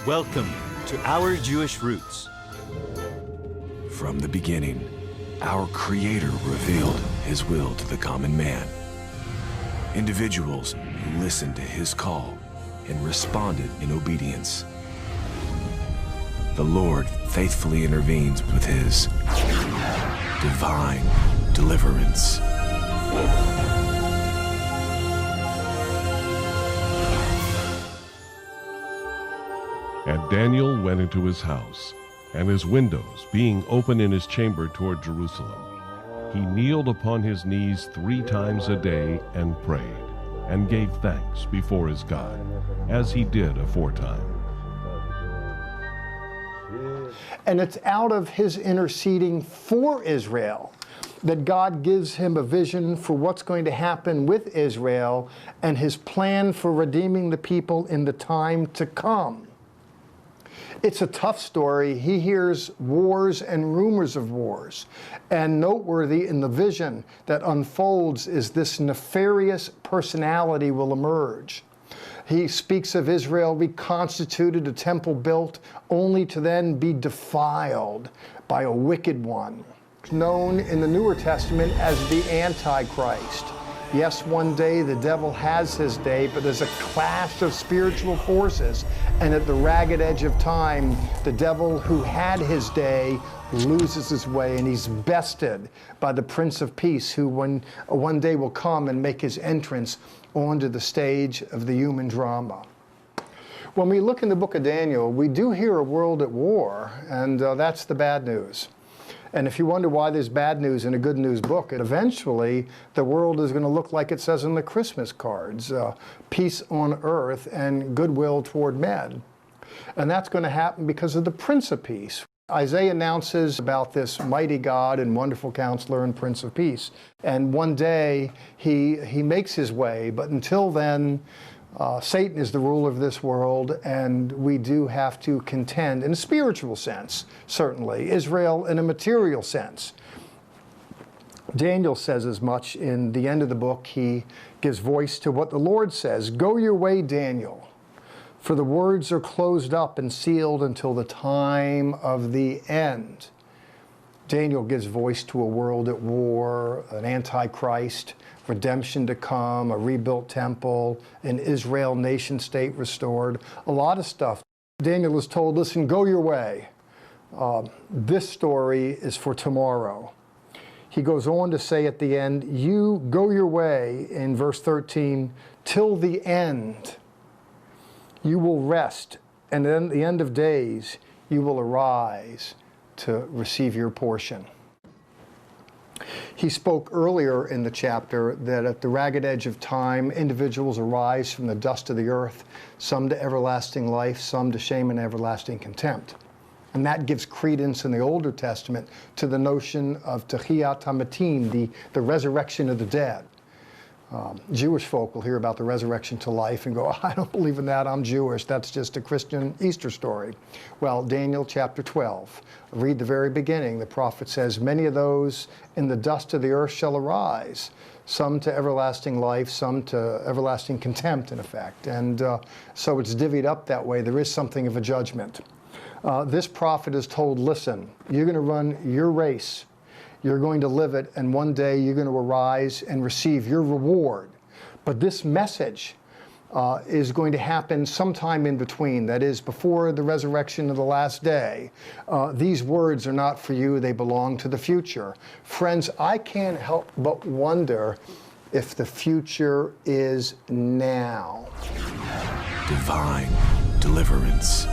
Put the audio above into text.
Welcome to Our Jewish Roots. From the beginning, our Creator revealed His will to the common man. Individuals who listened to His call and responded in obedience. The Lord faithfully intervenes with His divine deliverance. And Daniel went into his house, and his windows being open in his chamber toward Jerusalem, he kneeled upon his knees 3 times a day and prayed, and gave thanks before his God, as he did aforetime. And it's out of his interceding for Israel that God gives him a vision for what's going to happen with Israel and his plan for redeeming the people in the time to come. It's a tough story. He hears wars and rumors of wars. And noteworthy in the vision that unfolds is this nefarious personality will emerge. He speaks of Israel reconstituted, a temple built only to then be defiled by a wicked one, known in the Newer Testament as the Antichrist. Yes, one day the devil has his day, but there's a clash of spiritual forces. And at the ragged edge of time, the devil who had his day loses his way, and he's bested by the Prince of Peace, who one day will come and make his entrance onto the stage of the human drama. When we look in the book of Daniel, we do hear a world at war, and that's the bad news. And if you wonder why there's bad news in a good news book, eventually the world is going to look like it says in the Christmas cards, peace on earth and goodwill toward men. And that's going to happen because of the Prince of Peace. Isaiah announces about this mighty God and wonderful counselor and Prince of Peace. And one day he makes his way, but until then, Satan is the ruler of this world, and we do have to contend in a spiritual sense, certainly. Israel in a material sense. Daniel says as much in the end of the book. He gives voice to what the Lord says. Go your way, Daniel, for the words are closed up and sealed until the time of the end. Daniel gives voice to a world at war, an antichrist, redemption to come, a rebuilt temple, an Israel nation state restored, a lot of stuff. Daniel is told, listen, go your way. This story is for tomorrow. He goes on to say at the end, you go your way, in verse 13, till the end. You will rest, and then at the end of days, you will arise to receive your portion. He spoke earlier in the chapter that at the ragged edge of time, individuals arise from the dust of the earth, some to everlasting life, some to shame and everlasting contempt. And that gives credence in the Older Testament to the notion of Tehiyat HaMetim, the resurrection of the dead. Jewish folk will hear about the resurrection to life and go, I don't believe in that, I'm Jewish, that's just a Christian Easter story. Well, Daniel chapter 12, read the very beginning. The prophet says, many of those in the dust of the earth shall arise, some to everlasting life, some to everlasting contempt, in effect. And so it's divvied up that way. There is something of a judgment. This prophet is told, listen, you're going to run your race. You're going to live it, and one day you're going to arise and receive your reward. But this message is going to happen sometime in between, that is, before the resurrection of the last day. These words are not for you, they belong to the future. Friends, I can't help but wonder if the future is now. Divine deliverance.